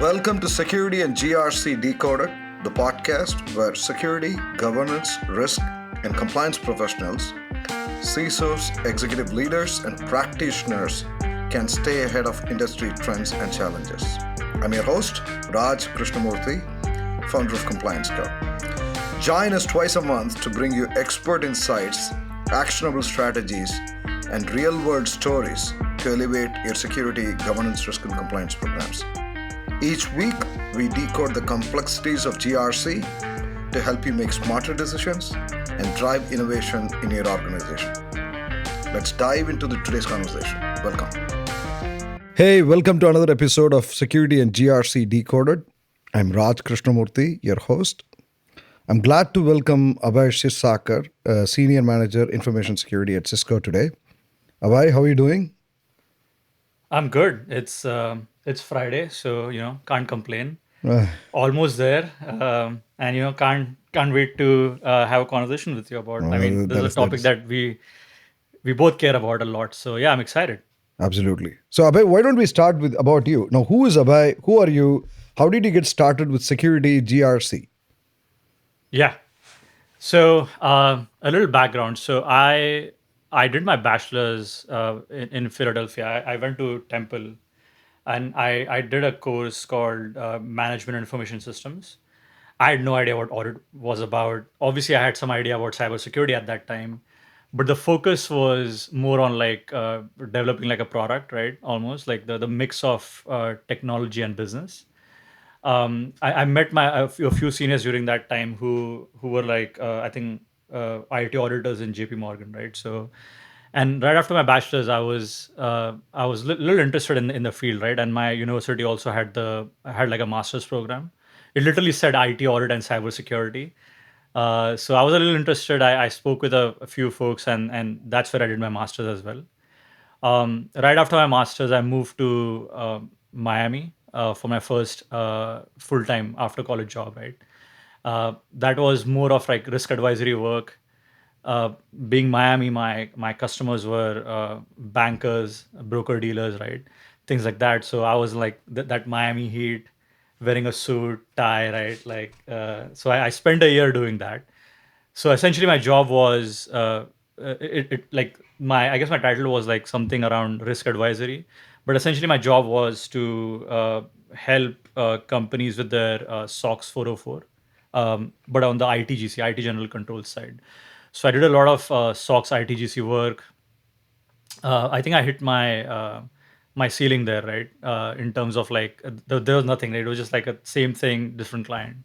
Welcome to Security and GRC Decoded, the podcast where security, governance, risk, and compliance professionals, CISOs, executive leaders, and practitioners can stay ahead of industry trends and challenges. I'm your host, Raj Krishnamurthy, founder of ComplianceCow. Join us twice a month to bring you expert insights, actionable strategies, and real-world stories to elevate your security, governance, risk, and compliance programs. Each week, we decode the complexities of GRC to help you make smarter decisions and drive innovation in your organization. Let's dive into today's conversation. Welcome. Hey, welcome to another episode of Security and GRC Decoded. I'm Raj Krishnamurthy, your host. I'm glad to welcome Abhay Kshirsagar, Senior Manager, Information Security at Cisco today. Abhay, how are you doing? I'm good. It's Friday, so can't complain. Uh, Almost there, and can't wait to have a conversation with you about. I mean, this that is a is that topic is that we both care about a lot. So yeah, I'm excited. absolutely. So Abhay, why don't we start with about you? Now, who is Abhay? Who are you? How did you get started with Security GRC? Yeah. So a little background. So I did my bachelor's in Philadelphia. I went to Temple, and I did a course called Management Information Systems. I had no idea what audit was about. Obviously, I had some idea about cybersecurity at that time, but the focus was more on like developing like a product, right? Almost like the mix of technology and business. I met a few seniors during that time who were like I think IT auditors in JP Morgan, right? So, and right after my bachelor's, I was little interested in the field, right? And my university also had like a master's program. It literally said IT audit and cybersecurity. So I was a little interested. I spoke with a few folks, and that's where I did my master's as well. Right after my master's, I moved to Miami for my first full time after college job. Right, that was more of like risk advisory work. Uh, Being Miami, my customers were bankers, broker dealers, right, things like that. So I was like that Miami heat, wearing a suit, tie, right, like. So I spent a year doing that. So essentially, my job was it like my I guess my title was like something around risk advisory, but essentially my job was to help companies with their SOX 404, but on the ITGC, IT General Controls side. So I did a lot of SOX ITGC work. I think I hit my ceiling there, right? In terms of like there was nothing. Right? It was just like a same thing, different client.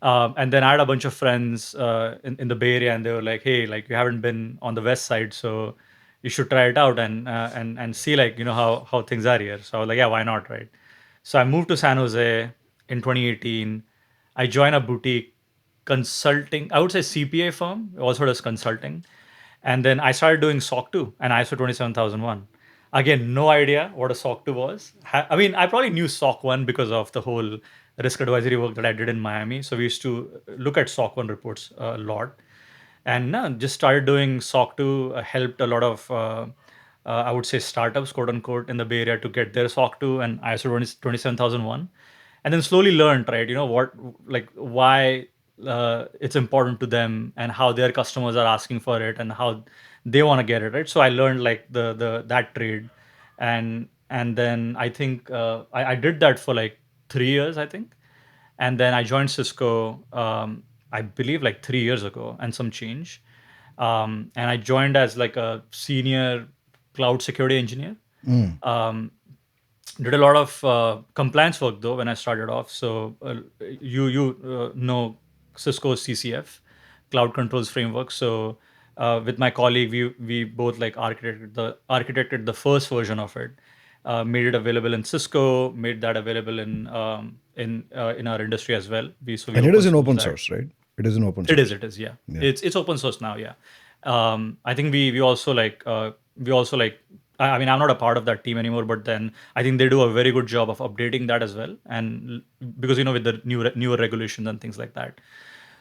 And then I had a bunch of friends in the Bay Area, and they were like, "Hey, like you haven't been on the West Side, so you should try it out and see like how things are here." So I was like, "Yeah, why not?" Right. So I moved to San Jose in 2018. I joined a boutique consulting, I would say CPA firm, also does consulting. And then I started doing SOC 2 and ISO 27001. Again, no idea what a SOC 2 was. I mean, I probably knew SOC 1 because of the whole risk advisory work that I did in Miami. So we used to look at SOC 1 reports a lot. And just started doing SOC 2, helped a lot of, I would say, startups, quote unquote, in the Bay Area to get their SOC 2 and ISO 27001. And then slowly learned, right, like why it's important to them and how their customers are asking for it and how they want to get it, right? So I learned like the that trade, and then I think I did that for like 3 years, I think, and then I joined Cisco. I believe like 3 years ago and some change, and I joined as like a senior cloud security engineer. Um, did a lot of compliance work though when I started off. So you know Cisco's CCF, Cloud Controls Framework. So with my colleague, we both like architected the first version of it, made it available in Cisco, made that available in our industry as well. We And it is open an source open that. source, right? It is an open It is. source. It is. Yeah. Yeah. It's open source now. Yeah. I think we also like. I mean, I'm not a part of that team anymore, but then I think they do a very good job of updating that as well, and because with the newer regulations and things like that.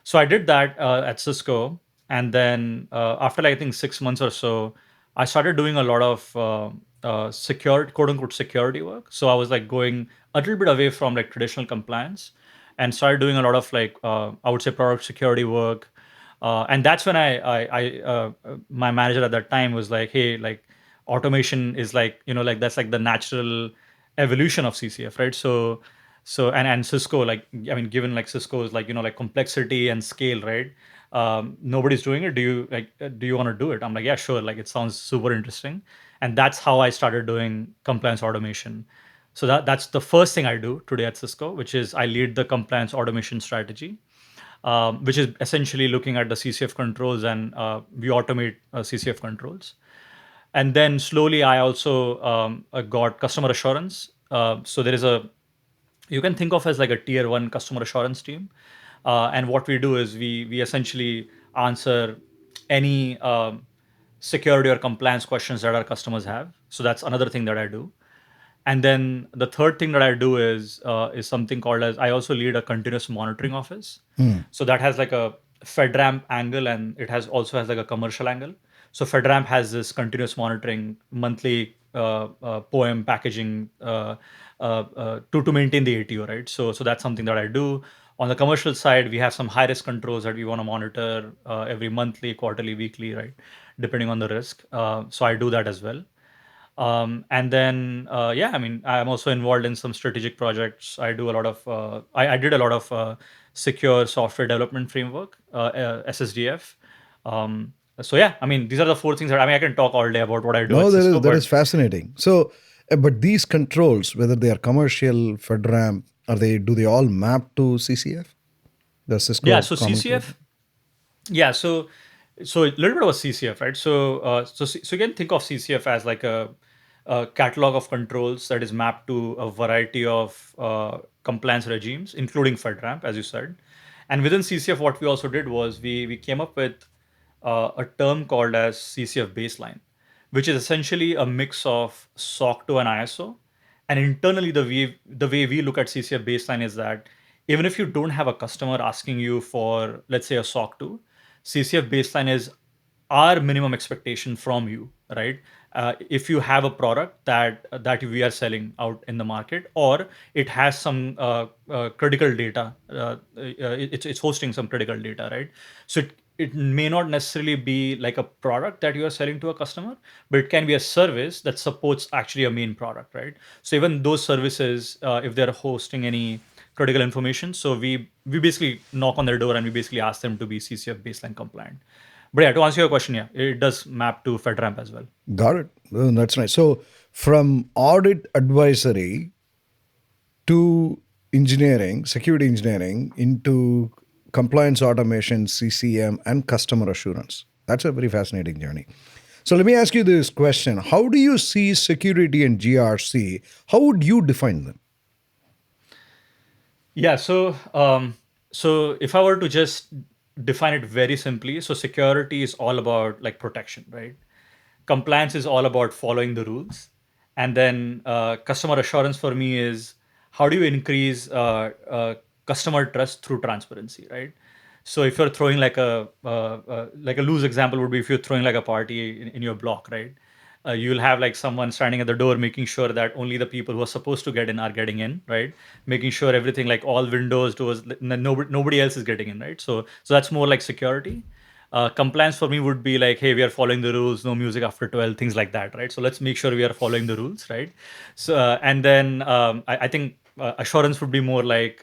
So I did that at Cisco, and then after like I think 6 months or so, I started doing a lot of quote unquote security work. So I was like going a little bit away from like traditional compliance and started doing a lot of like I would say product security work. And that's when my manager at that time was like, hey, like automation is like, like that's like the natural evolution of CCF, right? And Cisco, like, I mean, given like Cisco is like, like complexity and scale, right? Nobody's doing it. Do you want to do it? I'm like, yeah, sure. Like, it sounds super interesting. And that's how I started doing compliance automation. So that's the first thing I do today at Cisco, which is I lead the compliance automation strategy, which is essentially looking at the CCF controls, and we automate CCF controls. And then slowly I also got customer assurance. So there is a, you can think of as like a tier one customer assurance team. And what we do is we essentially answer any security or compliance questions that our customers have. So that's another thing that I do. And then the third thing that I do is something called as, I also lead a continuous monitoring office. So that has like a FedRAMP angle, and it has also has like a commercial angle. So FedRAMP has this continuous monitoring monthly poem packaging to maintain the ATO, right? So that's something that I do. On the commercial side, we have some high risk controls that we want to monitor every monthly, quarterly, weekly, right, depending on the risk. So I do that as well. And then, yeah, I mean, I'm also involved in some strategic projects. I do a lot of, I did a lot of secure software development framework, SSDF. So yeah, I mean, these are the four things that, I mean, I can talk all day about what I do No, at Cisco, that but is fascinating. So, but these controls, whether they are commercial, FedRAMP, do they all map to CCF, the yeah, Cisco so Common Core? CCF, yeah, so a little bit of CCF, right? So you can think of CCF as like a catalog of controls that is mapped to a variety of compliance regimes, including FedRAMP, as you said. And within CCF, what we also did was we came up with a term called as CCF baseline, which is essentially a mix of SOC 2 and ISO. And internally, the way we look at CCF baseline is that even if you don't have a customer asking you for, let's say, a SOC 2, CCF baseline is our minimum expectation from you, right? If you have a product that we are selling out in the market, or it has some critical data, it's hosting some critical data, right? So it may not necessarily be like a product that you are selling to a customer, but it can be a service that supports actually a main product, right? So even those services, if they're hosting any critical information, so we basically knock on their door and we basically ask them to be CCF baseline compliant. But yeah, to answer your question, yeah, it does map to FedRAMP as well. Got it. Oh, that's nice. So, from audit advisory to engineering, security engineering, into compliance automation, CCM, and customer assurance. That's a very fascinating journey. So let me ask you this question. How do you see security and GRC? How would you define them? Yeah, so if I were to just define it very simply, so security is all about like protection, right? Compliance is all about following the rules, and then customer assurance for me is how do you increase customer trust through transparency, right? So if you're throwing like a loose example would be if you're throwing like a party in your block, right? You'll have like someone standing at the door making sure that only the people who are supposed to get in are getting in, right? Making sure everything, like all windows, doors, nobody else is getting in, right? So that's more like security. Compliance for me would be like, hey, we are following the rules, no music after 12, things like that, right? So let's make sure we are following the rules, right? So and then I think assurance would be more like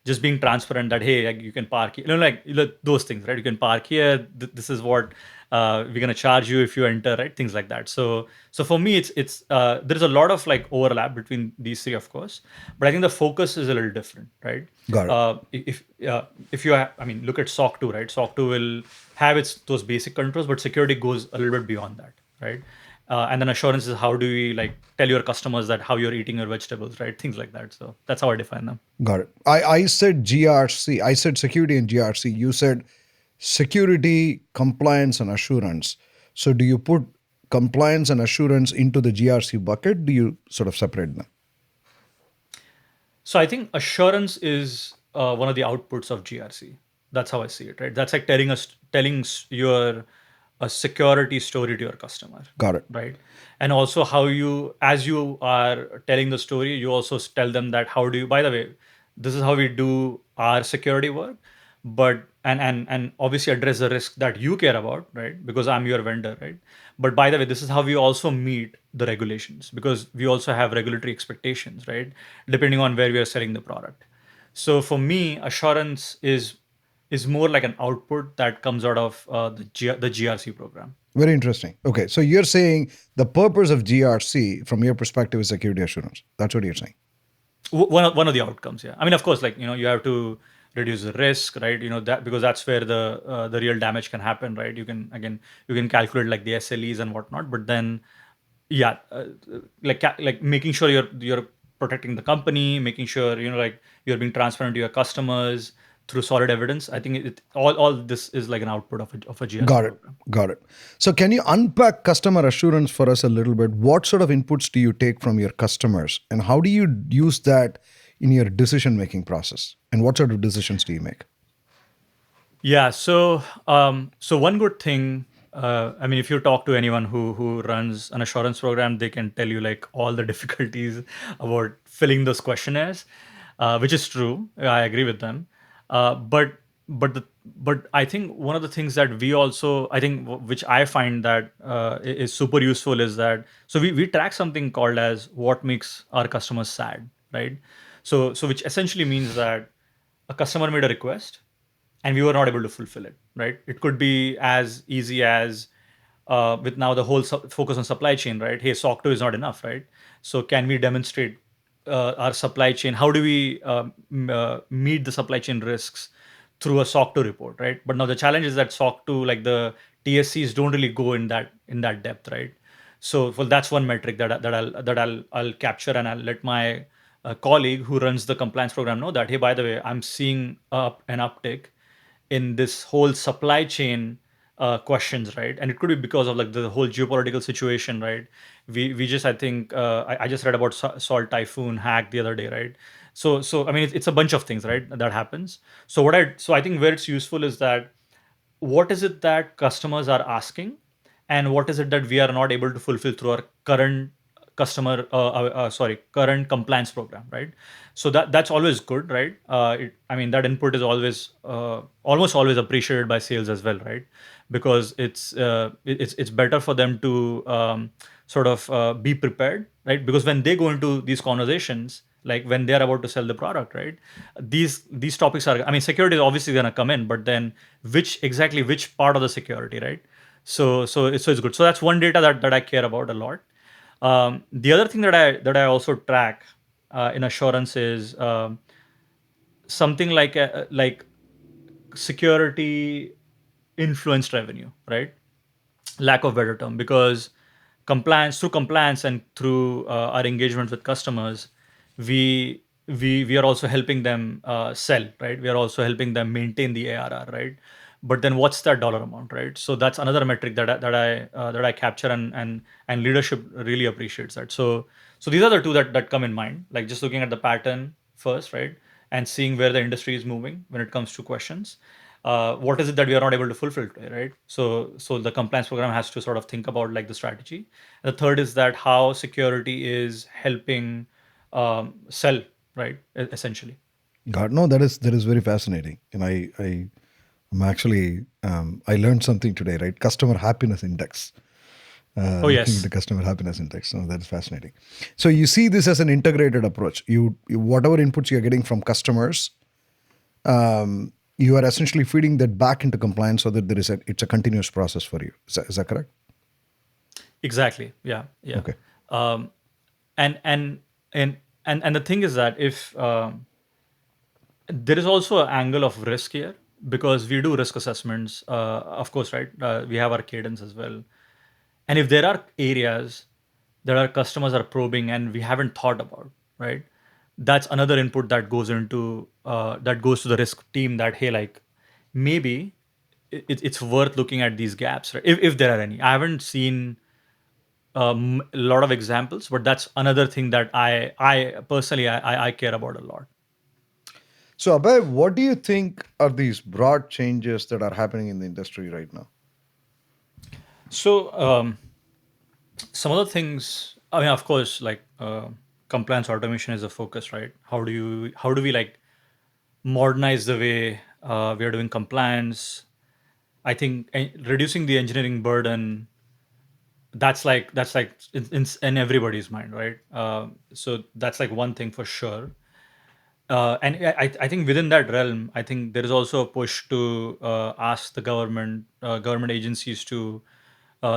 just being transparent that, hey, like, you can park here, like those things, right? You can park here. This is what we're gonna charge you if you enter, right? Things like that. So for me, it's there's a lot of like overlap between these three, of course, but I think the focus is a little different, right? Got it. If you have, I mean, look at SOC 2, right? SOC 2 will have its those basic controls, but security goes a little bit beyond that, right? And then assurance is how do we like tell your customers that how you're eating your vegetables, right? Things like that. So that's how I define them. Got it. I said GRC. I said security and GRC. You said security, compliance, and assurance. So do you put compliance and assurance into the GRC bucket? Do you sort of separate them? So I think assurance is one of the outputs of GRC. That's how I see it, right? That's like telling your a security story to your customer. Got it. Right. And also how you, as you are telling the story, you also tell them that how do you, by the way, this is how we do our security work, but and obviously address the risk that you care about, right? Because I'm your vendor, right? But by the way, this is how we also meet the regulations, because we also have regulatory expectations, right? Depending on where we are selling the product. So for me, assurance is more like an output that comes out of the GRC program. Very interesting. Okay, so you're saying the purpose of GRC, from your perspective, is security assurance. That's what you're saying. One of the outcomes, yeah. I mean, of course, like, you have to reduce the risk, right? That, because that's where the real damage can happen, right? You can calculate like the SLEs and whatnot, but then yeah, like making sure you're protecting the company, making sure like you're being transparent to your customers through solid evidence. I think all this is like an output of a GRC Got it. program. Got it. So can you unpack customer assurance for us a little bit? What sort of inputs do you take from your customers, and how do you use that in your decision-making process? And what sort of decisions do you make? Yeah. So one good thing, I mean, if you talk to anyone who runs an assurance program, they can tell you like all the difficulties about filling those questionnaires, which is true. I agree with them. But I think one of the things that we also, I think, which I find that is super useful is that, so we track something called as what makes our customers sad, right? So which essentially means that a customer made a request and we were not able to fulfill it, right? It could be as easy as with now the whole focus on supply chain, right? Hey, SOC 2 is not enough, right? So can we demonstrate our supply chain? How do we meet the supply chain risks through a SOC 2 report, right? But now the challenge is that SOC 2, like the TSCs, don't really go in that depth, right? So well, that's one metric that I'll capture, and I'll let my colleague who runs the compliance program know that, hey, by the way, I'm seeing an uptick in this whole supply chain questions, right? And it could be because of like the whole geopolitical situation, right? We just, I think I just read about salt typhoon hack the other day, right? So I mean, it's a bunch of things, right, that happens. So I think where it's useful is that what is it that customers are asking, and what is it that we are not able to fulfill through our current current compliance program, right? So that's always good, right? I mean, that input is always almost always appreciated by sales as well, right? Because it's better for them to sort of be prepared, right? Because when they go into these conversations, like when they're about to sell the product, right, these topics are, I mean, security is obviously going to come in, but then which part of the security, right? So it's good. So that's one data that I care about a lot. The other thing that I also track in assurance is something like security influenced revenue, right? Lack of better term, because compliance and through our engagement with customers, we are also helping them sell, right? We are also helping them maintain the ARR, right? But then what's that dollar amount, right? So that's another metric that I capture, and leadership really appreciates that. So these are the two that come in mind, like just looking at the pattern first, right? And seeing where the industry is moving when it comes to questions. What is it that we are not able to fulfill today, right? So the compliance program has to sort of think about like the strategy. The third is that how security is helping sell, right? Essentially. God, no, that is very fascinating, and I'm actually I learned something today, right? Customer happiness index. Oh Looking at the yes. customer happiness index. So that's fascinating. So you see this as an integrated approach. You whatever inputs you're getting from customers, you are essentially feeding that back into compliance so that it's a continuous process for you. Is that correct? Exactly. Yeah. Yeah. Okay. Um, and the thing is that if there is also an angle of risk here, because we do risk assessments, of course, right? We have our cadence as well. And if there are areas that our customers are probing and we haven't thought about, right? That's another input that goes to the risk team, that hey, like maybe it's worth looking at these gaps, right? If there are any. I haven't seen a lot of examples, but that's another thing that I personally I care about a lot. So Abhay, what do you think are these broad changes that are happening in the industry right now? So some of the things, I mean, of course, like compliance automation is a focus, right? How do we like modernize the way we are doing compliance? I think reducing the engineering burden, that's like in everybody's mind, right? So that's like one thing for sure. And I think within that realm, I think there is also a push to ask the government agencies to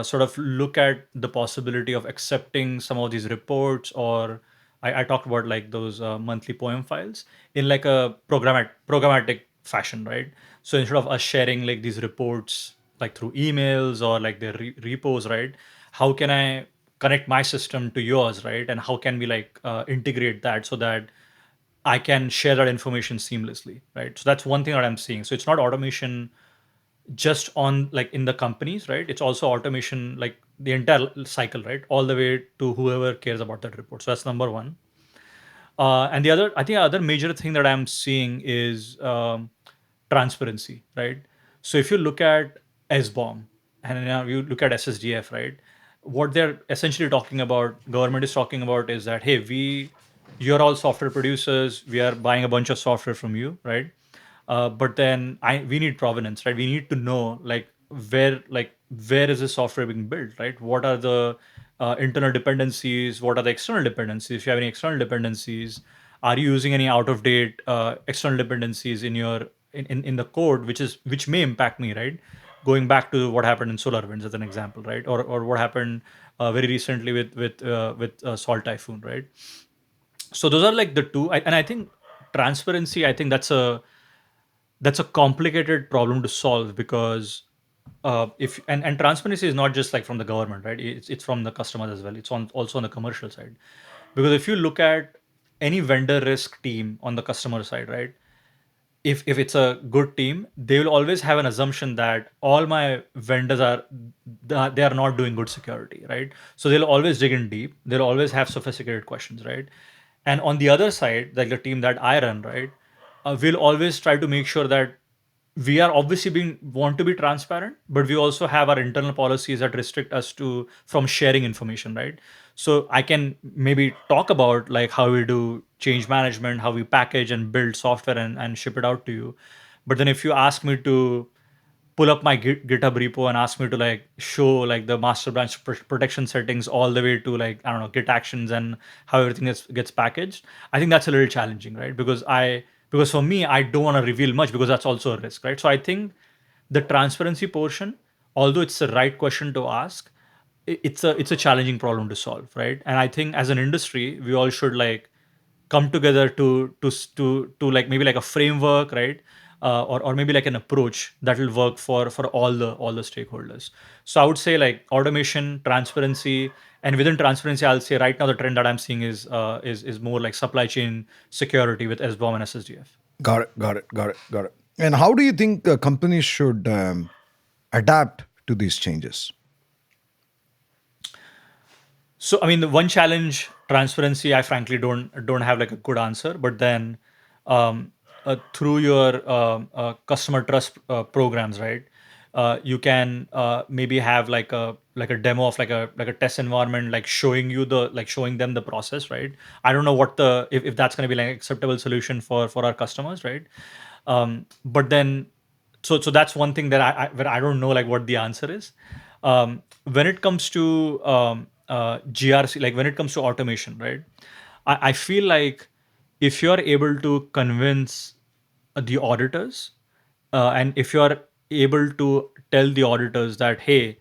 sort of look at the possibility of accepting some of these reports, or I talked about like those monthly poem files in like a programmatic fashion, right? So instead of us sharing like these reports like through emails or like their repos, right? How can I connect my system to yours, right? And how can we like integrate that so that I can share that information seamlessly, right? So that's one thing that I'm seeing. So it's not automation just on like in the companies, right? It's also automation like the entire cycle, right? All the way to whoever cares about that report. So that's number one. And the other, I think, other major thing that I'm seeing is transparency, right? So if you look at SBOM and you look at SSDF, right? What they're essentially talking about, government is talking about, is that hey, you're all software producers. We are buying a bunch of software from you, right? But then we need provenance, right? We need to know where is this software being built, right? What are the internal dependencies? What are the external dependencies? If you have any external dependencies, are you using any out of date external dependencies in your in the code, which may impact me, right? Going back to what happened in SolarWinds as an example, right? Or what happened very recently with Salt Typhoon, right? So those are like the two, and I think transparency. I think that's a complicated problem to solve because if and transparency is not just like from the government, right? It's from the customers as well. It's also on the commercial side, because if you look at any vendor risk team on the customer side, right? If it's a good team, they will always have an assumption that all my vendors they are not doing good security, right? So they'll always dig in deep. They'll always have sophisticated questions, right? And on the other side, like the team that I run, right, we'll always try to make sure that we are obviously being want to be transparent, but we also have our internal policies that restrict us to from sharing information, right? So I can maybe talk about like how we do change management, how we package and build software and ship it out to you. But then if you ask me to pull up my GitHub repo and ask me to like show like the master branch protection settings all the way to like I don't know Git actions and how everything gets packaged, I think that's a little challenging, right? Because for me, I don't want to reveal much because that's also a risk, right? So I think the transparency portion, although it's the right question to ask, it's a challenging problem to solve, right? And I think as an industry, we all should like come together to like maybe like a framework, right? Or maybe like an approach that will work for all the stakeholders. So I would say like automation, transparency, and within transparency, I'll say right now the trend that I'm seeing is more like supply chain security with SBOM and SSDF. Got it. Got it. Got it. Got it. And how do you think companies should adapt to these changes? So I mean, the one challenge, transparency, I frankly don't have like a good answer. But then, through your customer trust programs, right? You can maybe have like a demo of like a test environment, like showing them the process, right? I don't know if that's going to be like an acceptable solution for our customers, right? But then so that's one thing that where I don't know like what the answer is. When it comes to GRC, like when it comes to automation, right? I feel like if you're able to convince the auditors, and if you are able to tell the auditors that hey,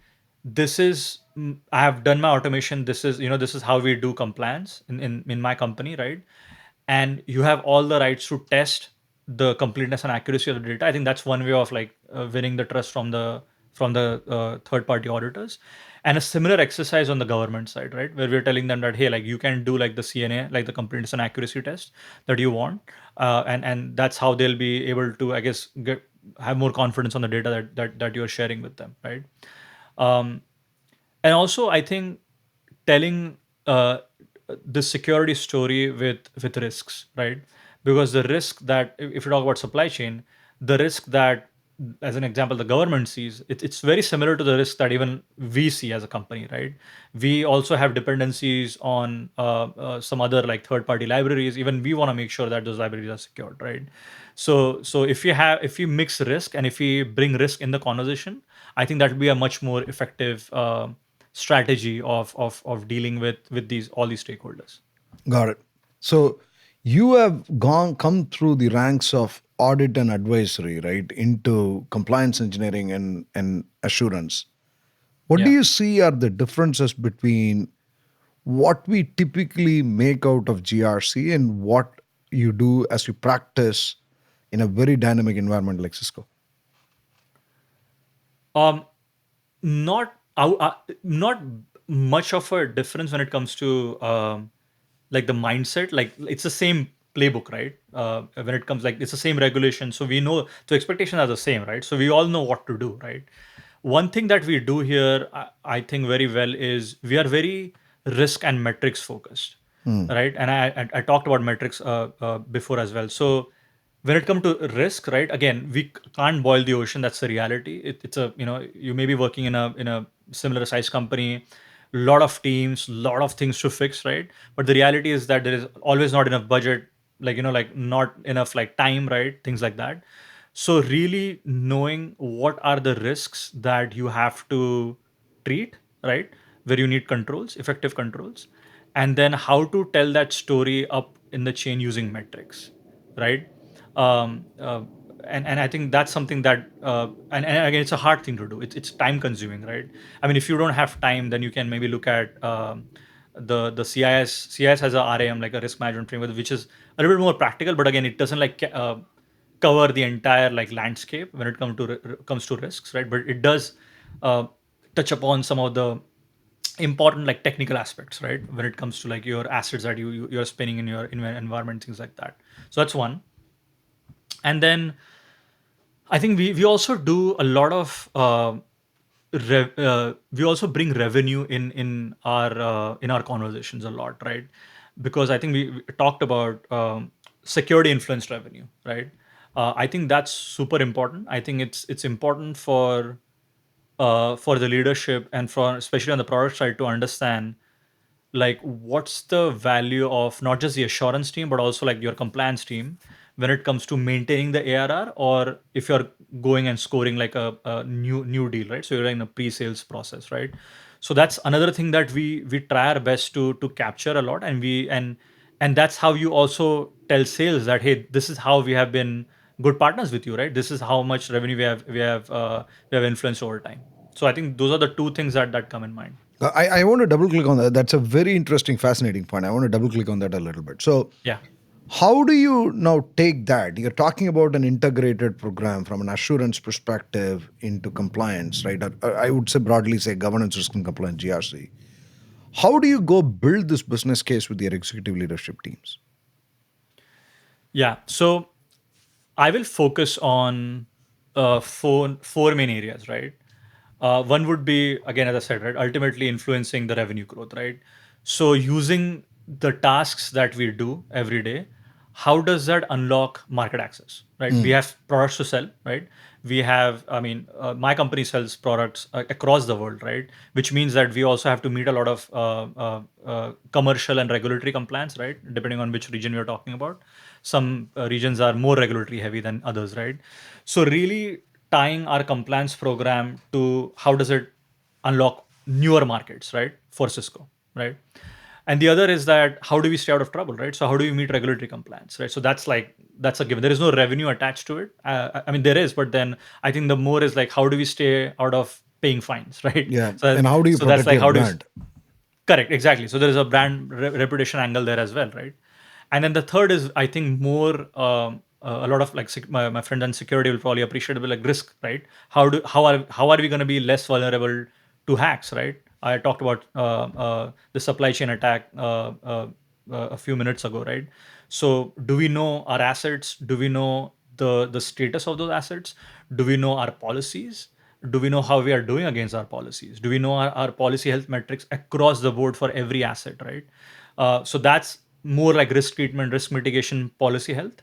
I have done my automation, this is how we do compliance in my company, right? And you have all the rights to test the completeness and accuracy of the data. I think that's one way of like winning the trust from the third party auditors. And a similar exercise on the government side, right, where we're telling them that hey, like you can do like the CNA, like the completeness and accuracy test that you want, and that's how they'll be able to, I guess, have more confidence on the data that you're sharing with them, right? um, and also I think telling the security story with risks, right? Because the risk that if you talk about supply chain, the risk that as an example, the government sees, it's very similar to the risk that even we see as a company, right? We also have dependencies on some other like third-party libraries. Even we want to make sure that those libraries are secured, right? So if you mix risk and if we bring risk in the conversation, I think that would be a much more effective strategy of dealing with these all these stakeholders. Got it. So you have come through the ranks of audit and advisory, right, into compliance engineering and assurance. What do Yeah. you see are the differences between what we typically make out of GRC and what you do as you practice in a very dynamic environment like Cisco? Um, not not much of a difference when it comes to like the mindset. Like it's the same playbook, right? When it comes, like, it's the same regulation, so we know the expectations are the same, right? So we all know what to do, right? One thing that we do here, I think very well, is we are very risk and metrics focused, right? And I talked about metrics before as well. So when it comes to risk, right, again, we can't boil the ocean. That's the reality. It's a, you may be working in a similar size company, lot of teams, lot of things to fix, right? But the reality is that there is always not enough budget, like, like not enough like time, right? Things like that. So really knowing what are the risks that you have to treat, right, where you need controls, effective controls, and then how to tell that story up in the chain using metrics, right? um, uh, and I think that's something that, and again, it's a hard thing to do. It's time consuming, right? I mean, if you don't have time, then you can maybe look at the CIS has a RAM, like a risk management framework, which is a little bit more practical, but again, it doesn't like cover the entire like landscape when it comes to risks, right? But it does uh, touch upon some of the important like technical aspects, right, when it comes to like your assets that you're spinning in your environment, things like that. So that's one. And then I think we also do a lot of we also bring revenue in our conversations a lot, right? Because I think we talked about security influenced revenue, right? I think that's super important. I think it's important for the leadership and for especially on the product side to understand like what's the value of not just the assurance team but also like your compliance team when it comes to maintaining the ARR, or if you're going and scoring like a new deal, right? So you're in a pre-sales process, right? So that's another thing that we try our best to capture a lot, and and that's how you also tell sales that, hey, this is how we have been good partners with you, right? This is how much revenue we have influenced over time. So I think those are the two things that come in mind. I want to double click on that. That's a very interesting, fascinating point. I want to double click on that a little bit. So, Yeah. how do you now take that? You're talking about an integrated program from an assurance perspective into compliance, right? I would say broadly say governance, risk, and compliance, GRC. How do you go build this business case with your executive leadership teams? Yeah. So I will focus on four main areas, right? One would be, again, as I said, right, ultimately influencing the revenue growth, right? So using the tasks that we do every day, how does that unlock market access, right? We have products to sell, right? We have, I mean, my company sells products across the world, right? Which means that we also have to meet a lot of commercial and regulatory compliance, right? Depending on which region we are talking about. Some regions are more regulatory heavy than others, right? So really tying our compliance program to how does it unlock newer markets, right, for Cisco, right? And the other is that how do we stay out of trouble, right? So how do we meet regulatory compliance, right? So that's a given. There is no revenue attached to it. I mean, there is, but then I think the more is like how do we stay out of paying fines, right? Yeah. So And how do you so that's protect like your how do you brand? correct, exactly. So there is a brand reputation angle there as well, right? And then the third is, I think, more a lot of like my friends in security will probably appreciate it, but like risk, right? How are we going to be less vulnerable to hacks, right? I talked about the supply chain attack a few minutes ago, right? So do we know our assets? Do we know the status of those assets? Do we know our policies? Do we know how we are doing against our policies? Do we know our policy health metrics across the board for every asset, right? So that's more like risk treatment, risk mitigation, policy health.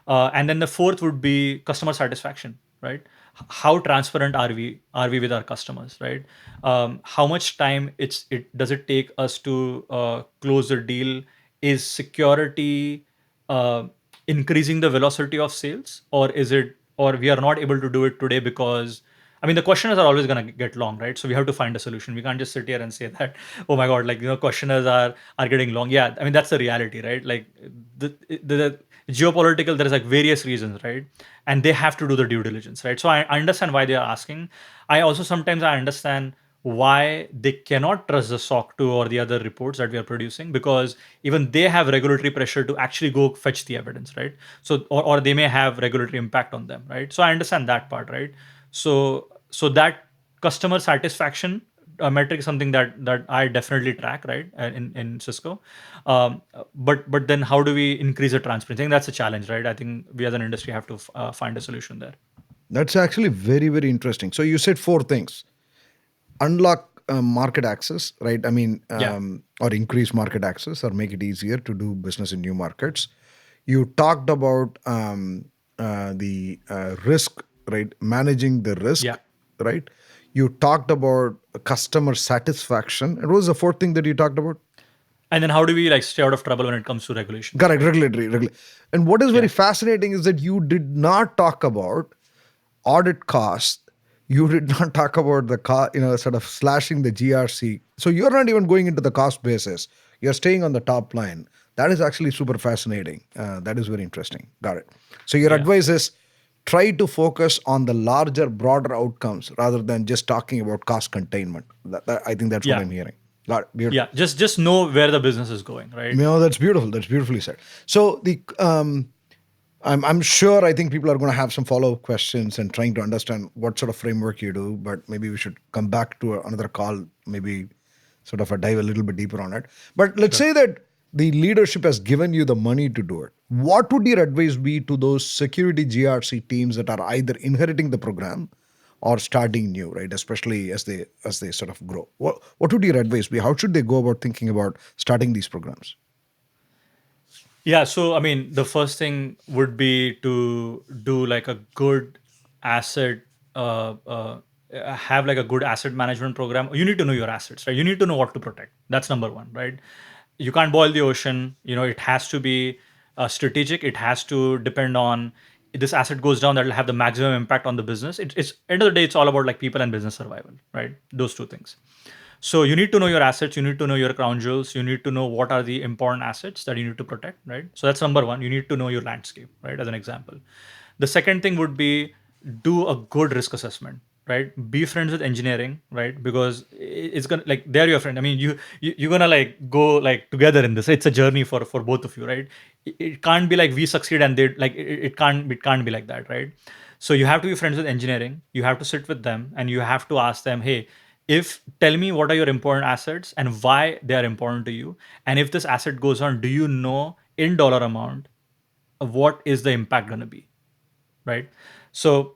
And then the fourth would be customer satisfaction, right? how transparent are we with our customers, right? How much time it does it take us to close the deal? Is security uh, increasing the velocity of sales, or is it, or we are not able to do it today because, I mean, the questionnaires are always going to get long, right? So we have to find a solution. We can't just sit here and say that, oh my god, like, questionnaires are getting long. Yeah, I mean, that's the reality, right? Like, the geopolitical, there is like various reasons, right? And they have to do the due diligence, right? So I understand why they are asking. I also sometimes I understand why they cannot trust the SOC 2 or the other reports that we are producing, because even they have regulatory pressure to actually go fetch the evidence, right? So, or they may have regulatory impact on them, right? So I understand that part, right? So that customer satisfaction metric is something that I definitely track, right, in Cisco. But then how do we increase the transparency? I think that's a challenge, right? I think we as an industry have to find a solution there. That's actually very, very interesting. So you said four things: unlock market access, right? I mean, Yeah. or increase market access, or make it easier to do business in new markets. You talked about the risk, right? Managing the risk, Yeah. right? You talked about customer satisfaction. And what was the fourth thing that you talked about? And then how do we like stay out of trouble when it comes to regulations, Correct, right? regulatory. And what is very Yeah. fascinating is that you did not talk about audit costs. You did not talk about the sort of slashing the GRC. So you're not even going into the cost basis. You're staying on the top line. That is actually super fascinating. That is very interesting. Got it. So your Yeah. advice is try to focus on the larger, broader outcomes rather than just talking about cost containment. I think that's what Yeah. I'm hearing. Got it. Beautiful. Yeah. Just know where the business is going, right? No, that's beautiful. That's beautifully said. So I'm sure I think people are going to have some follow up questions and trying to understand what sort of framework you do. But maybe we should come back to another call, maybe sort of dive a little bit deeper on it. But let's Sure. say that the leadership has given you the money to do it. What would your advice be to those security GRC teams that are either inheriting the program or starting new, right? Especially as they sort of grow. What would your advice be? How should they go about thinking about starting these programs? Yeah, so I mean, the first thing would be to do like a good asset, uh, uh, have like a good asset management program. You need to know your assets, right? You need to know what to protect. That's number one, right? You can't boil the ocean. It has to be strategic. It has to depend on, if this asset goes down, that will have the maximum impact on the business. It's end of the day, it's all about like people and business survival, right? Those two things. So you need to know your assets, you need to know your crown jewels, you need to know what are the important assets that you need to protect, right? So that's number one. You need to know your landscape, right? As an example. The second thing would be do a good risk assessment, right? Be friends with engineering, right? Because it's gonna, like, they're your friend. I mean, you're gonna like go like together in this. It's a journey for both of you, right? It can't be like we succeed and they like it can't be like that, right? So you have to be friends with engineering. You have to sit with them and you have to ask them, hey, if tell me what are your important assets and why they are important to you, and if this asset goes on, do you know in dollar amount of what is the impact going to be, right? So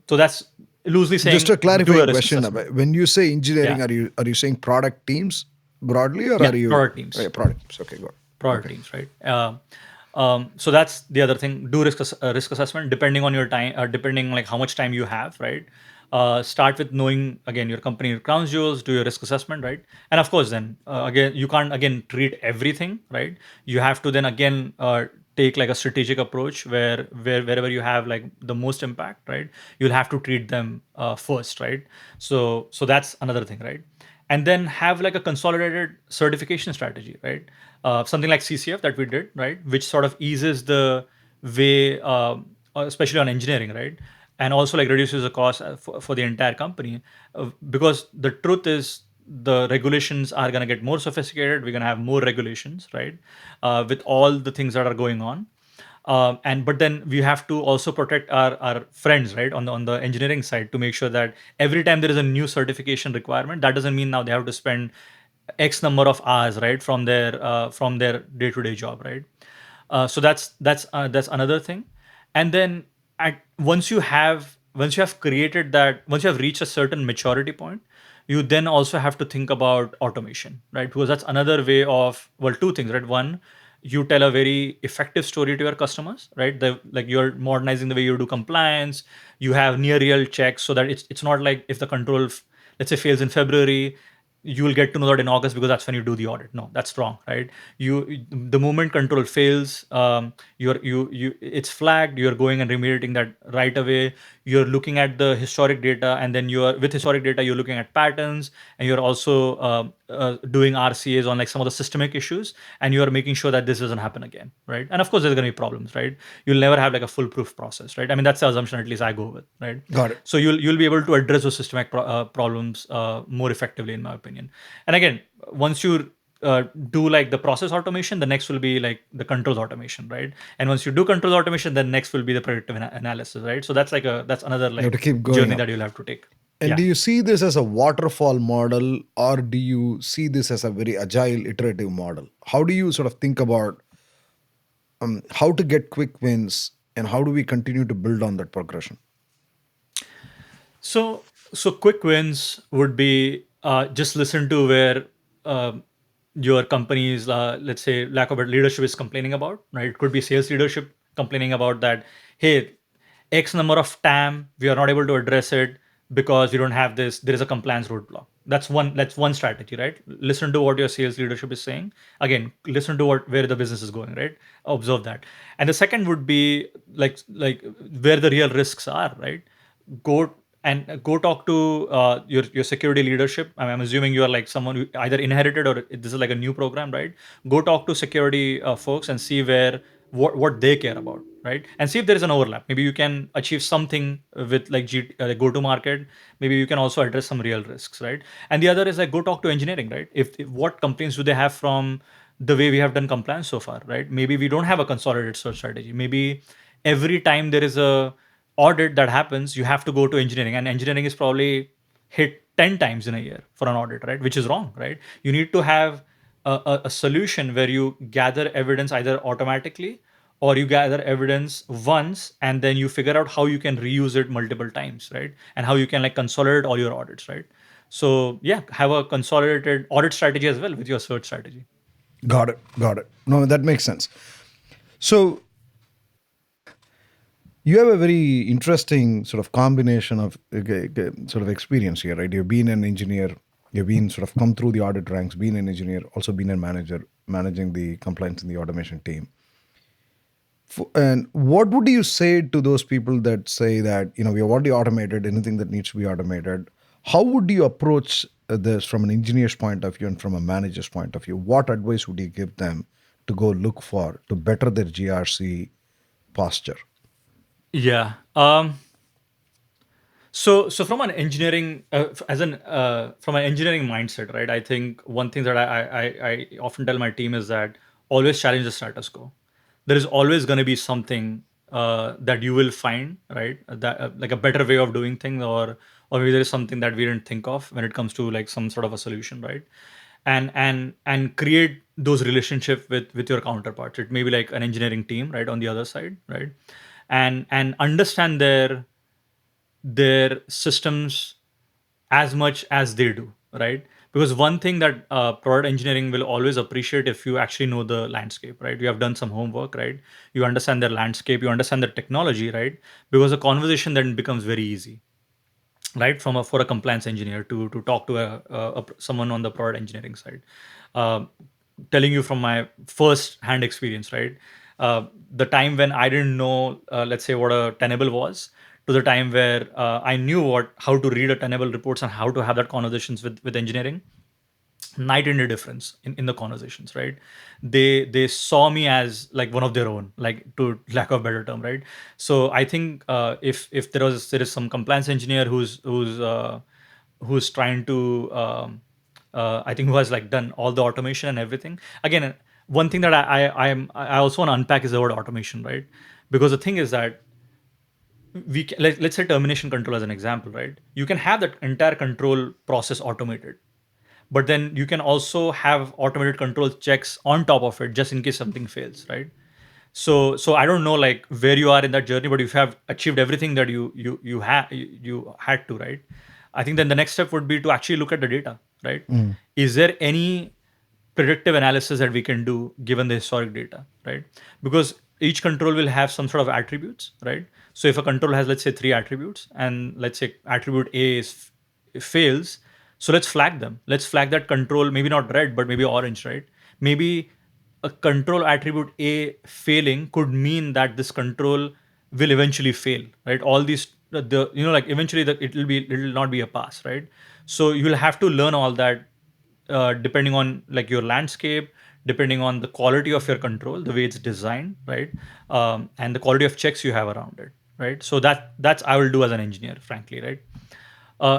that's loosely Just saying, a do a clarifying risk question, assessment. Abhay. When you say Yeah. engineering, are you saying product teams broadly, or Yeah, are you product teams. product teams? Okay, good. Product Okay. teams, right? So that's the other thing. Do risk assessment depending on your time, depending like how much time you have, right? Start with knowing again your company, your crown jewels. Do your risk assessment, right? And of course, then again, you can't again treat everything, right? You have to then again take like a strategic approach where wherever you have like the most impact, right? You'll have to treat them first, right? So that's another thing, right? And then have like a consolidated certification strategy, right? Something like CCF that we did, right, which sort of eases the way, especially on engineering, right, and also like reduces the cost for the entire company, because the truth is the regulations are going to get more sophisticated. We're going to have more regulations, right, with all the things that are going on. And but then we have to also protect our friends, right, on the engineering side, to make sure that every time there is a new certification requirement, that doesn't mean now they have to spend X number of hours, right, from their day-to-day job, right? So that's another thing. And then once you have created that, once you have reached a certain maturity point, you then also have to think about automation, right? Because that's another way of, well, two things, right? One, you tell a very effective story to your customers, right? Like you're modernizing the way you do compliance. You have near real checks so that it's not like if the control, let's say, fails in February, you will get to know that in August because that's when you do the audit. No, that's wrong, right? The moment control fails, it's flagged. You're going and remediating that right away. You're looking at the historic data, and then with historic data, you're looking at patterns, and you're also doing RCAs on like some of the systemic issues, and you are making sure that this doesn't happen again, right? And of course, there's going to be problems, right? You'll never have like a foolproof process, right? I mean, that's the assumption at least I go with, right? Got it. So you'll be able to address those systemic problems more effectively, in my opinion. And again, once you do like the process automation, the next will be like the controls automation, right? And once you do controls automation, then next will be the predictive analysis, right? So that's another You have like to keep going journey up. that you'll have to take. And Yeah. do you see this as a waterfall model, or do you see this as a very agile, iterative model? How do you sort of think about how to get quick wins, and how do we continue to build on that progression? So quick wins would be just listen to where your company's, let's say, lack of leadership is complaining about, right? It could be sales leadership complaining about that, hey, X number of TAM, we are not able to address it because we don't have this, there is a compliance roadblock. That's one strategy, right? Listen to what your sales leadership is saying. Again, listen to where the business is going, right? Observe that. And the second would be like where the real risks are, right? Go talk to your security leadership. I'm assuming you are like someone who either inherited or this is like a new program, right? Go talk to security folks and see what they care about, right? And see if there is an overlap. Maybe you can achieve something with like go to market. Maybe you can also address some real risks, right? And the other is like go talk to engineering, right? If what complaints do they have from the way we have done compliance so far, right? Maybe we don't have a consolidated search strategy. Maybe every time there is a audit that happens, you have to go to engineering, and engineering is probably hit 10 times in a year for an audit, right? Which is wrong, right? You need to have a solution where you gather evidence either automatically or you gather evidence once and then you figure out how you can reuse it multiple times, right? And how you can like consolidate all your audits, right? So yeah, have a consolidated audit strategy as well with your search strategy. Got it. Got it. No, that makes sense. So you have a very interesting sort of combination of sort of experience here, right? You've been an engineer, you've been sort of come through the audit ranks, been an engineer, also been a manager, managing the compliance in the automation team. And what would you say to those people that say that, we have already automated anything that needs to be automated? How would you approach this from an engineer's point of view and from a manager's point of view? What advice would you give them to go look for to better their GRC posture? Yeah. So from an engineering, from an engineering mindset, right? I think one thing that I often tell my team is that always challenge the status quo. There is always going to be something that you will find, right? That like a better way of doing things, or maybe there is something that we didn't think of when it comes to like some sort of a solution, right? And create those relationships with your counterparts. It may be like an engineering team, right, on the other side, right? And understand their systems as much as they do, right? Because one thing that product engineering will always appreciate if you actually know the landscape, right? You have done some homework, right? You understand their landscape, you understand their technology, right? Because the conversation then becomes very easy, right? For a compliance engineer to talk to someone on the product engineering side. Uh, Telling you from my first hand experience, right? The time when I didn't know, let's say, what a tenable was, to the time where I knew how to read a tenable reports and how to have that conversations with engineering, night and day difference in the conversations, right? They saw me as like one of their own, like, to lack of a better term, right? So I think if there is some compliance engineer who's trying to I think who has like done all the automation and everything. Again, one thing that I also want to unpack is the word automation, right? Because the thing is that let's say termination control as an example, right? You can have that entire control process automated, but then you can also have automated control checks on top of it just in case something fails, right? So I don't know like where you are in that journey, but if you have achieved everything that you had to, right? I think then the next step would be to actually look at the data, right? Is there any predictive analysis that we can do given the historic data, right? Because each control will have some sort of attributes, right? So if a control has, let's say, three attributes, and let's say attribute A fails, so let's flag them. Let's flag that control, maybe not red, but maybe orange, right? Maybe a control attribute A failing could mean that this control will eventually fail, right? All these like eventually it'll not be a pass, right? So you'll have to learn all that depending on like your landscape, depending on the quality of your control, the way it's designed, right? And the quality of checks you have around it, right? So that's I will do as an engineer, frankly, right?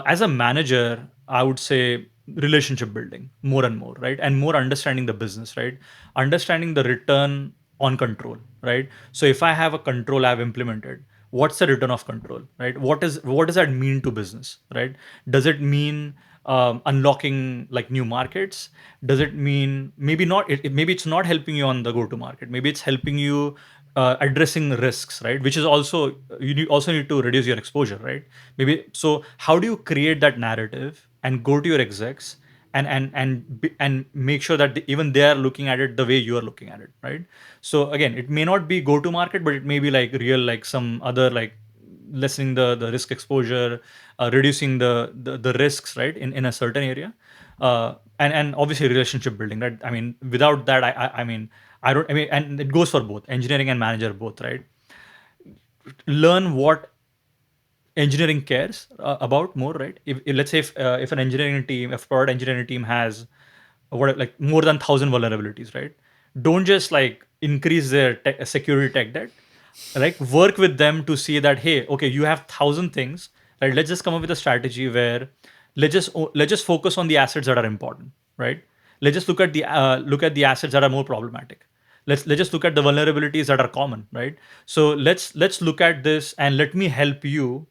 As a manager, I would say relationship building more and more, right? And more understanding the business, right? Understanding the return on control, right? So if I have a control I've implemented, what's the return of control, right? What does that mean to business, right? Does it mean unlocking like new markets? Does it mean maybe not? Maybe it's not helping you on the go to market. Maybe it's helping you addressing risks, right? Which is also also need to reduce your exposure, right? Maybe so. How do you create that narrative and go to your execs and make sure that even they are looking at it the way you are looking at it, right? So again, it may not be go to market, but it may be like real, like some other like lessening the risk exposure, reducing the risks, right, in a certain area, and obviously relationship building, right? I mean, without that, I mean, I mean, and it goes for both engineering and manager both, right? Learn what engineering cares about more, right? Let's say if an engineering team, if product engineering team has what like more than 1,000 vulnerabilities, right? Don't just like increase their security tech debt, right? Work with them to see that, hey, okay, you have 1,000 things, right? Let's just come up with a strategy where let's just focus on the assets that are important, right? Let's just look at the assets that are more problematic. Let's just look at the vulnerabilities that are common, right? So let's look at this and let me help you,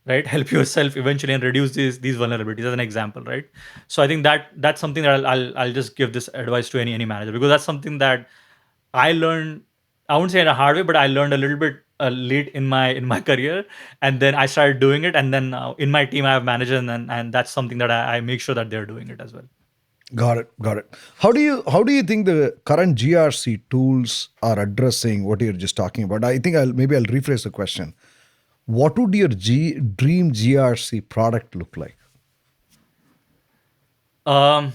right? Help yourself eventually and reduce these vulnerabilities as an example, right? So I think that's something that I'll just give this advice to any manager, because that's something that I learned. I won't say in a hard way, but I learned a little bit late in my career, and then I started doing it. And then in my team, I have managers, and that's something that I make sure that they're doing it as well. Got it. Got it. How do you think the current GRC tools are addressing what you're just talking about? I think I'll rephrase the question. What would your dream GRC product look like? Um,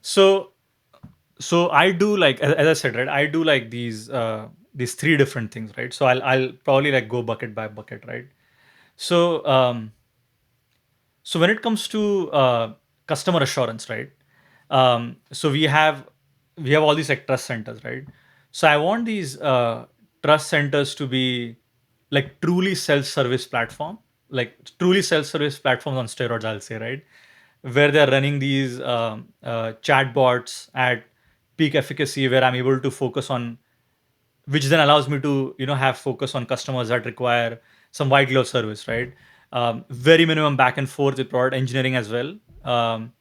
so so I do like as I said, right? I do like these three different things, right? So I'll probably like go bucket by bucket, right? So so when it comes to customer assurance, right? So we have all these like trust centers, right? So I want these trust centers to be like truly self-service platform, like truly self-service platforms on steroids, I'll say, right? Where they're running these chatbots at peak efficacy, where I'm able to focus on, which then allows me to have focus on customers that require some white glove service, right? Very minimum back and forth with product engineering as well. Um,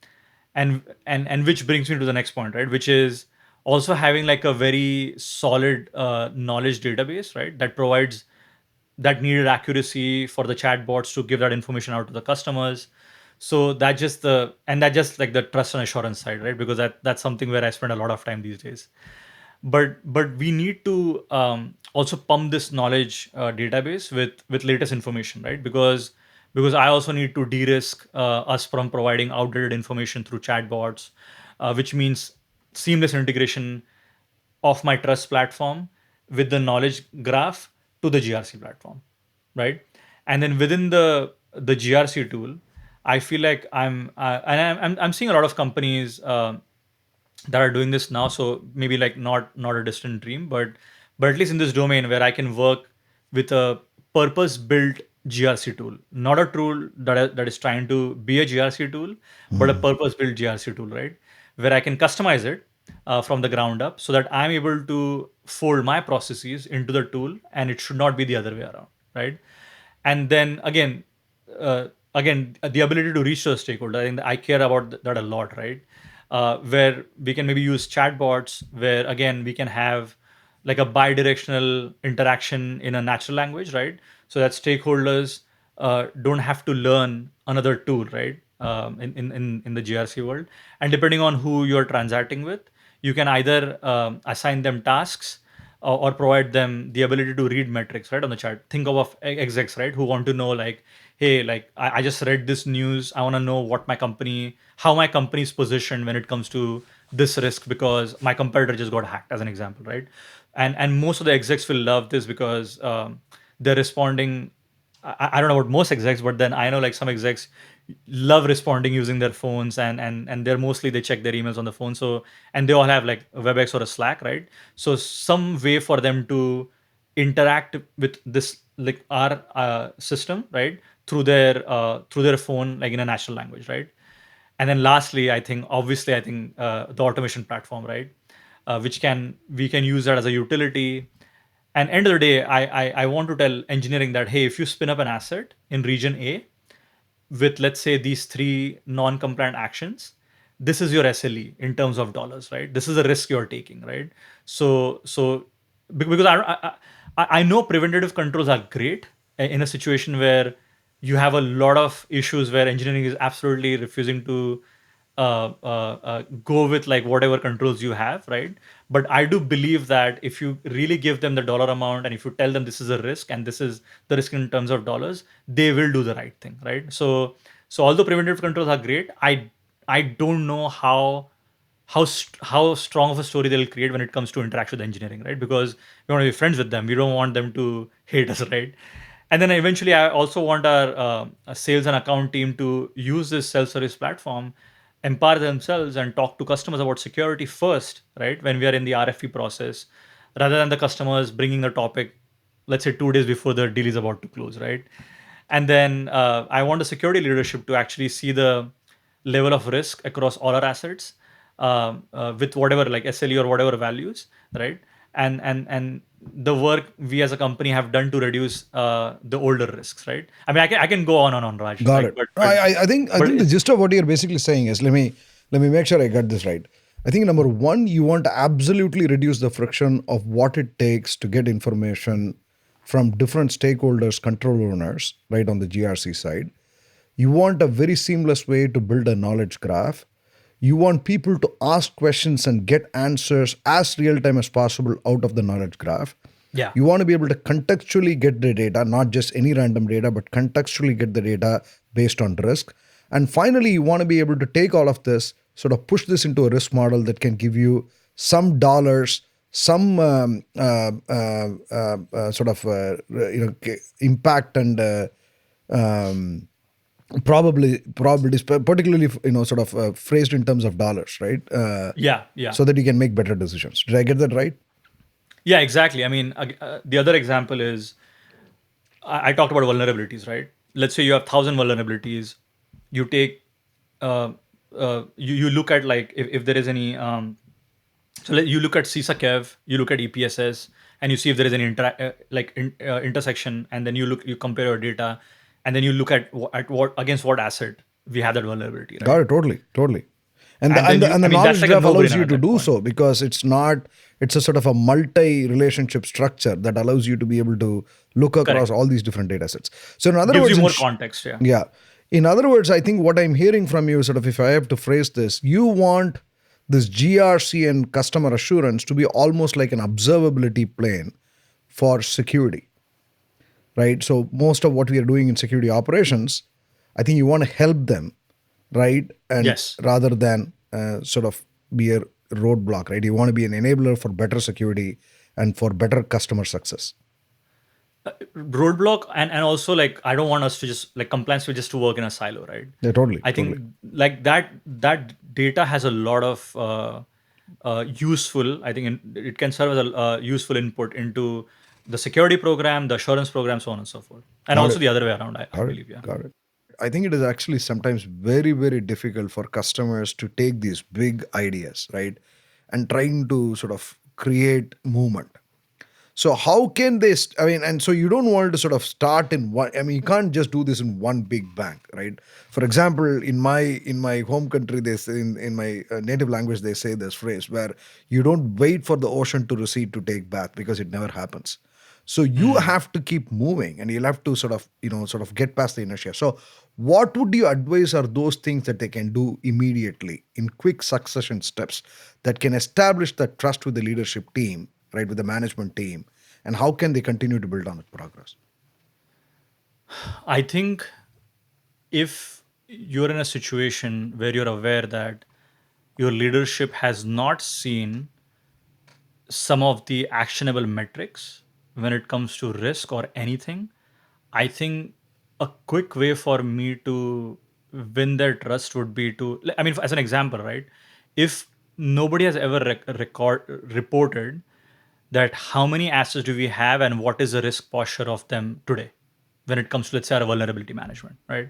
and which brings me to the next point, right? Which is also having like a very solid knowledge database, right? That provides that needed accuracy for the chatbots to give that information out to the customers. So that just like the trust and assurance side, right? Because that's something where I spend a lot of time these days. But we need to also pump this knowledge database with latest information, right? Because I also need to de-risk us from providing outdated information through chatbots, which means seamless integration of my trust platform with the knowledge graph to the GRC platform, right? And then within the GRC tool, I feel like I'm seeing a lot of companies that are doing this now. So maybe like not a distant dream, but at least in this domain where I can work with a purpose built GRC tool, not a tool that is trying to be a GRC tool, but a purpose built GRC tool, right? Where I can customize it from the ground up so that I'm able to fold my processes into the tool, and it should not be the other way around, right? And then again, the ability to reach the stakeholder. I think I care about that a lot, right? Where we can maybe use chatbots, where again we can have like a bi-directional interaction in a natural language, right? So that stakeholders don't have to learn another tool, right? in the GRC world. And depending on who you're transacting with, you can either assign them tasks or provide them the ability to read metrics, right, on the chart. Think of execs, right, who want to know, like, hey, like I just read this news. I want to know how my company's positioned when it comes to this risk because my competitor just got hacked, as an example, right? And most of the execs will love this because they're responding. I don't know about most execs, but then I know like some execs love responding using their phones, and they're mostly they check their emails on the phone. So, and they all have like a WebEx or a Slack, right? So some way for them to interact with this, like our system, right, through their phone, like in a natural language, right? And then lastly, I think the automation platform, right, which we can use that as a utility. And end of the day, I want to tell engineering that, hey, if you spin up an asset in region A with, let's say, these three non-compliant actions, this is your SLE in terms of dollars, right? This is a risk you're taking, right? So because I know preventative controls are great in a situation where you have a lot of issues where engineering is absolutely refusing to go with like whatever controls you have, right? But I do believe that if you really give them the dollar amount and if you tell them this is a risk and this is the risk in terms of dollars, they will do the right thing, right? So although preventative controls are great, I don't know how strong of a story they'll create when it comes to interaction with engineering, right? Because we want to be friends with them. We don't want them to hate us, right? And then eventually, I also want our sales and account team to use this self-service platform, empower themselves, and talk to customers about security first, right? When we are in the RFP process, rather than the customers bringing the topic, let's say 2 days before the deal is about to close, right? And then I want the security leadership to actually see the level of risk across all our assets with whatever like SLE or whatever values, right? And the work we as a company have done to reduce the older risks, right? I mean, I can go on and on, Raj, Got like, it. but I but think the it's gist of what you're basically saying is, let me make sure I got this right. I think number one, you want to absolutely reduce the friction of what it takes to get information from different stakeholders, control owners, right, on the GRC side. You want a very seamless way to build a knowledge graph. You want people to ask questions and get answers as real time as possible out of the knowledge graph. yeah, You want to be able to contextually get the data, not just any random data, but contextually get the data based on risk. And finally, you want to be able to take all of this, sort of push this into a risk model that can give you some dollars, some impact and um, probabilities, particularly sort of phrased in terms of dollars, right? yeah. So that you can make better decisions. Did I get that right? Yeah, exactly. I mean, the other example is I talked about vulnerabilities, right? Let's say you have 1,000 vulnerabilities. You take, you look at like if there is any, you look at CISA Kev, you look at EPSS, and you see if there is any intersection, and then you compare your data, and then you look at what against what asset we have that vulnerability, right? Got it. Totally. And the And and then the, and the I mean, that's knowledge like a graph allows no-brainer you at to that do point. so because it's a sort of a multi-relationship structure that allows you to be able to look across Correct. all these different data sets. So in other Gives you words, more context. Yeah. yeah. In other words, I think what I'm hearing from you, sort of, if I have to phrase this, you want this GRC and customer assurance to be almost like an observability plane for security, right? So most of what we are doing in security operations, I think you want to help them, right? And Yes. rather than sort of be a roadblock, right? You want to be an enabler for better security and for better customer success. Roadblock, and also like I don't want us to just like compliance to just to work in a silo, right? Yeah, totally, I think totally. like that data has a lot of useful. I think it can serve as a useful input into the security program, the assurance program, so on and so forth, and Got also it. the other way around. I Got it. believe, yeah. Got it. I think it is actually sometimes very, very difficult for customers to take these big ideas, right? And trying to sort of create movement. So how can they? I mean, and so you don't want to sort of start in one. I mean, you can't just do this in one big bang, right? For example, in my home country, they say in my native language they say this phrase where you don't wait for the ocean to recede to take bath because it never happens. So you have to keep moving, and you'll have to sort of get past the inertia. So what would you advise are those things that they can do immediately in quick succession steps that can establish that trust with the leadership team, right, with the management team, and how can they continue to build on that progress? I think if you're in a situation where you're aware that your leadership has not seen some of the actionable metrics when it comes to risk or anything, I think a quick way for me to win their trust would be to, I mean, as an example, right? If nobody has ever reported that how many assets do we have and what is the risk posture of them today when it comes to, let's say, our vulnerability management, right?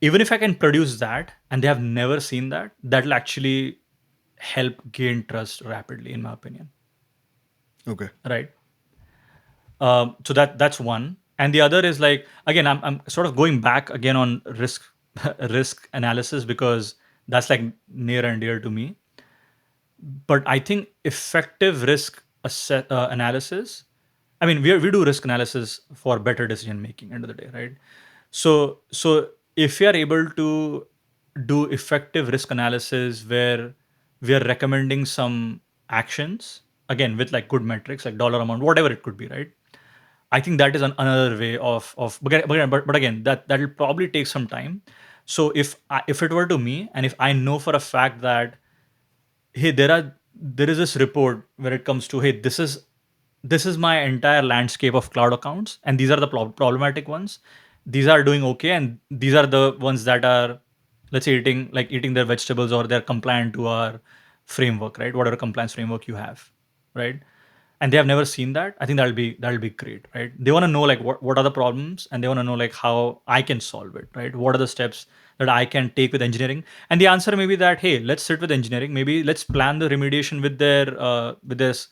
Even if I can produce that and they have never seen that, that will actually help gain trust rapidly, in my opinion, Okay. right? So that's one, and the other is like, again, I'm sort of going back again on risk risk analysis because that's like near and dear to me. But I think effective risk analysis. I mean, we do risk analysis for better decision making. End of the day, right? So if we are able to do effective risk analysis where we are recommending some actions again with like good metrics like dollar amount, whatever it could be, right? I think that is another way of but again that will probably take some time. So if it were to me and if I know for a fact that hey there is this report where it comes to hey this is my entire landscape of cloud accounts and these are the problematic ones, these are doing okay and these are the ones that are, let's say, eating their vegetables or they're compliant to our framework, right? Whatever compliance framework you have, right? And they have never seen that, I think that'll be great, right? They want to know like what are the problems and they want to know like how I can solve it, right? What are the steps that I can take with engineering? And the answer may be that hey, let's sit with engineering, maybe let's plan the remediation with this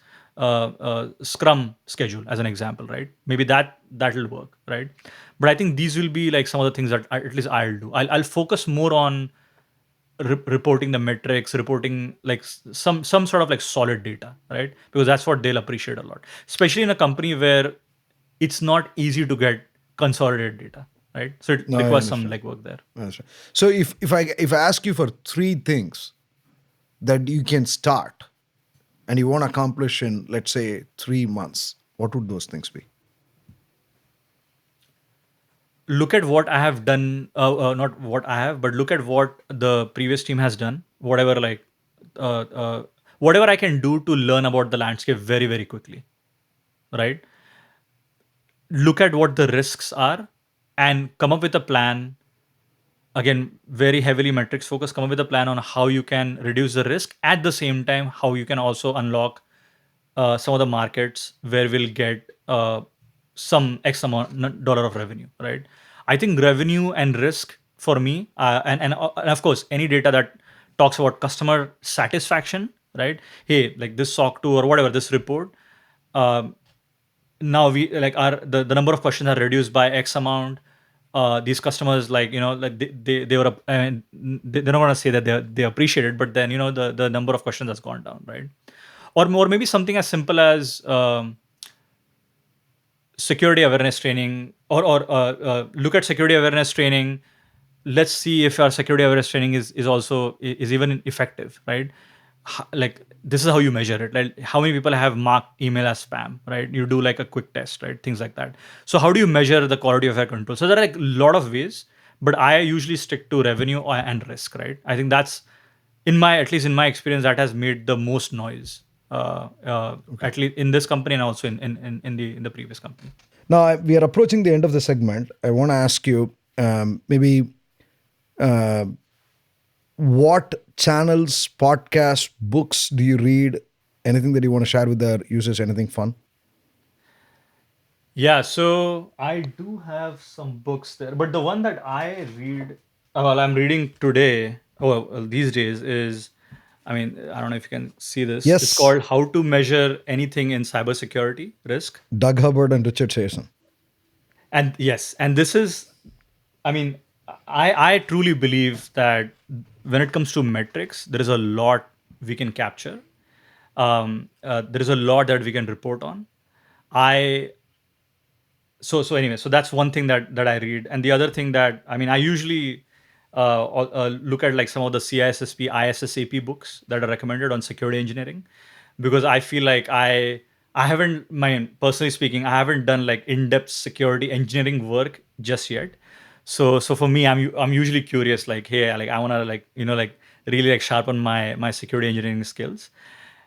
scrum schedule as an example, right? Maybe that'll work, right? But I think these will be like some of the things that at least I'll do. I'll focus more on reporting the metrics, reporting like some sort of like solid data, right? Because that's what they'll appreciate a lot, especially in a company where it's not easy to get consolidated data, right? So it No, I requires some understand. like work there. I understand. So if I ask you for three things that you can start and you want to accomplish in, let's say, 3 months, what would those things be? Look at what I have done, not what I have, but look at what the previous team has done. Uh, uh, whatever I can do to learn about the landscape very, very quickly, right? Look at what the risks are and come up with a plan. Again, very heavily metrics focused. Come up with a plan on how you can reduce the risk at the same time, how you can also unlock some of the markets where we'll get some X amount dollar of revenue, right? I think revenue and risk for me, and of course any data that talks about customer satisfaction, right? Hey, like this SOC 2 or whatever this report, um, now we like our the number of questions are reduced by X amount. These customers, like, like they were I mean, they're not going to say that they appreciate it, but then the number of questions has gone down, right? Or more, maybe something as simple as security awareness training, or look at security awareness training. Let's see if our security awareness training is also is even effective, right? Like this is how you measure it, like how many people have marked email as spam, right? You do like a quick test, right? Things like that. So how do you measure the quality of air control? So there are like a lot of ways, but I usually stick to revenue and risk, right? I think that's, at least in my experience, that has made the most noise, Okay. at least in this company and also in the previous company. Now we are approaching the end of the segment. I want to ask you maybe uh, what channels, podcasts, books do you read? Anything that you want to share with the users? Anything fun? Yeah, so I do have some books there, but the one that I read, well, I'm reading today, well, these days is, I mean, I don't know if you can see this. It's Yes, called How to Measure Anything in Cybersecurity Risk. Doug Hubbard and Richard Chason. And yes, and this is, I mean, I truly believe that when it comes to metrics, there is a lot we can capture. There is a lot that we can report on. I anyway, so that's one thing that I read, and the other thing that I usually look at like some of the CISSP, ISSAP books that are recommended on security engineering, because I feel like I haven't, personally speaking, I haven't done like in-depth security engineering work just yet. So for me, I'm usually curious, like, hey, like I want to like like really like sharpen my security engineering skills.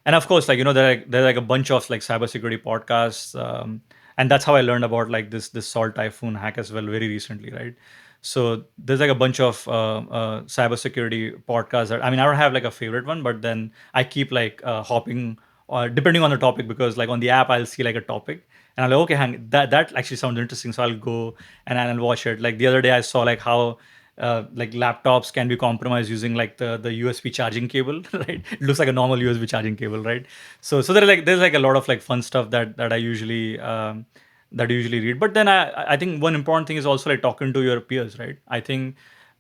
And of course, like there are like a bunch of like cybersecurity podcasts, and that's how I learned about like this Salt Typhoon hack as well very recently, right? So there's like a bunch of cybersecurity podcasts that, I don't have like a favorite one, but then I keep like hopping depending on the topic, because like on the app I'll see like a topic and I'm like, okay, that actually sounds interesting, so I'll go and I'll watch it. Like the other day I saw like how like laptops can be compromised using like the USB charging cable, right? It looks like a normal USB charging cable, right? So there's like a lot of like fun stuff that I usually read. But then I think one important thing is also like talking to your peers, right? I think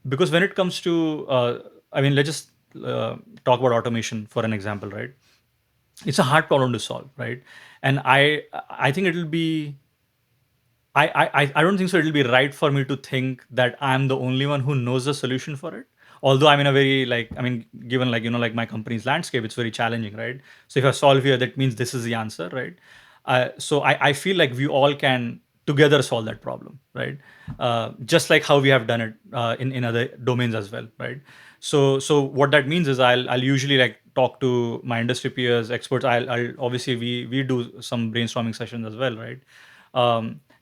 because when it comes to let's just talk about automation for an example, right? It's a hard problem to solve, right? And I think it'll be I don't think so it'll be right for me to think that I'm the only one who knows the solution for it. Although I'm in a very like, given like like my company's landscape, it's very challenging, right? So if I solve here, that means this is the answer, right? So I feel like we all can together solve that problem, right? Just like how we have done it in other domains as well, right? So what that means is I'll usually like talk to my industry peers, experts. I'll obviously we do some brainstorming sessions as well, right?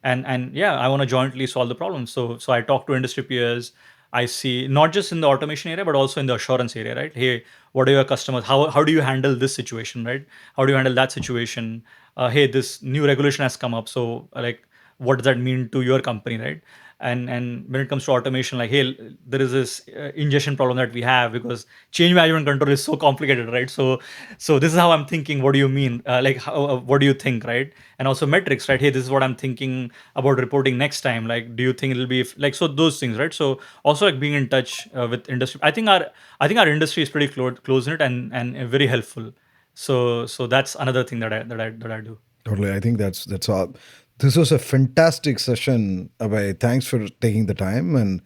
And yeah, I want to jointly solve the problem. So I talk to industry peers. I see not just in the automation area, but also in the assurance area, right? Hey, what are your customers? How do you handle this situation, right? How do you handle that situation? Hey, this new regulation has come up. So like, what does that mean to your company, right? And when it comes to automation, like, hey, there is this ingestion problem that we have because change management control is so complicated, right? So this is how I'm thinking. What do you mean? Like, what do you think, right? And also metrics, right? Hey, this is what I'm thinking about reporting next time. Like, do you think it'll be like, so those things, right? So also like being in touch with industry. I think our industry is pretty close in it and very helpful. So that's another thing that I do. Totally. I think that's all. This was a fantastic session, Abhay. Thanks for taking the time and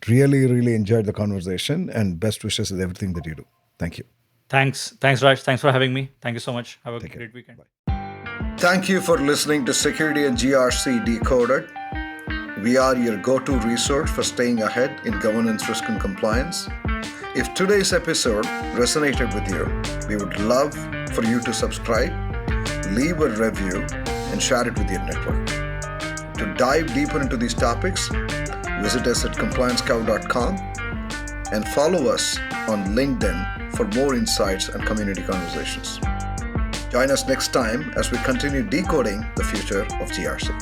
really, really enjoyed the conversation, and best wishes with everything that you do. Thank you. Thanks, Raj. Thanks for having me. Thank you so much. Have a Take care. great weekend. Bye. Thank you for listening to Security and GRC Decoded. We are your go-to resource for staying ahead in governance, risk, and compliance. If today's episode resonated with you, we would love for you to subscribe, leave a review, and share it with your network. To dive deeper into these topics, visit us at ComplianceCow.com and follow us on LinkedIn for more insights and community conversations. Join us next time as we continue decoding the future of GRC.